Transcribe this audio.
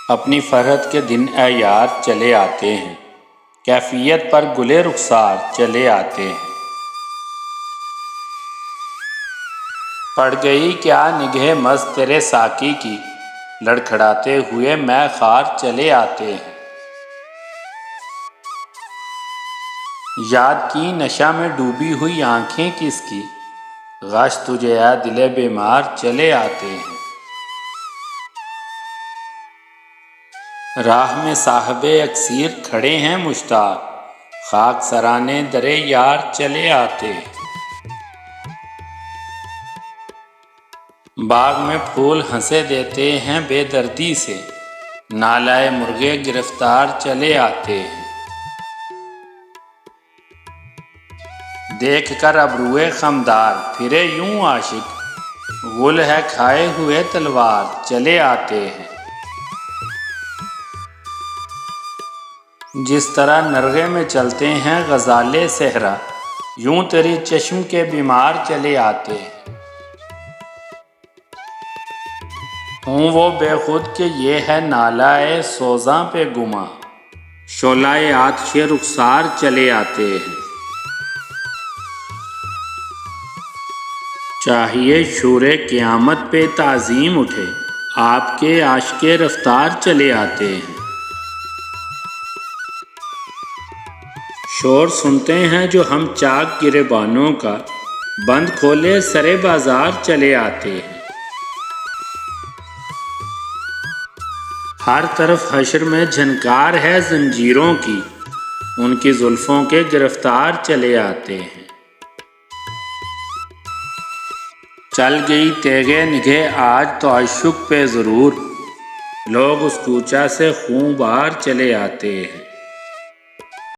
اپنی فرحت کے دن اے یار چلے آتے ہیں، کیفیت پر گلے رخسار چلے آتے ہیں۔ پڑ گئی کیا نگہ مست تیرے ساقی کی، لڑکھڑاتے ہوئے میں خار چلے آتے ہیں۔ یاد کی نشہ میں ڈوبی ہوئی آنکھیں کس کی، غش تجھے اے دل بیمار چلے آتے ہیں۔ راہ میں صاحب اکسیر کھڑے ہیں مشتاق، خاک سرانے در یار چلے آتے ہیں۔ باغ میں پھول ہنسے دیتے ہیں بے دردی سے، نالائے مرغے گرفتار چلے آتے ہیں۔ دیکھ کر ابروئے خمدار پھرے یوں عاشق، غل ہے کھائے ہوئے تلوار چلے آتے ہیں۔ جس طرح نرغے میں چلتے ہیں غزالِ صحرا، یوں تیری چشم کے بیمار چلے آتے ہیں۔ ہوں وہ بے خود کہ یہ ہے نالہ سوزاں پہ گماں، شعلہ آتش رخسار چلے آتے ہیں۔ چاہیے شور قیامت پہ تعظیم اٹھے، آپ کے عاشق رفتار چلے آتے ہیں۔ شور سنتے ہیں جو ہم چاک گریبانوں کا، بند کھولے سرے بازار چلے آتے ہیں۔ ہر طرف حشر میں جھنکار ہے زنجیروں کی، ان کی زلفوں کے گرفتار چلے آتے ہیں۔ چل گئی تیغ نگہ آج تو عشق پہ ضرور، لوگ اس کوچہ سے خوں بار چلے آتے ہیں۔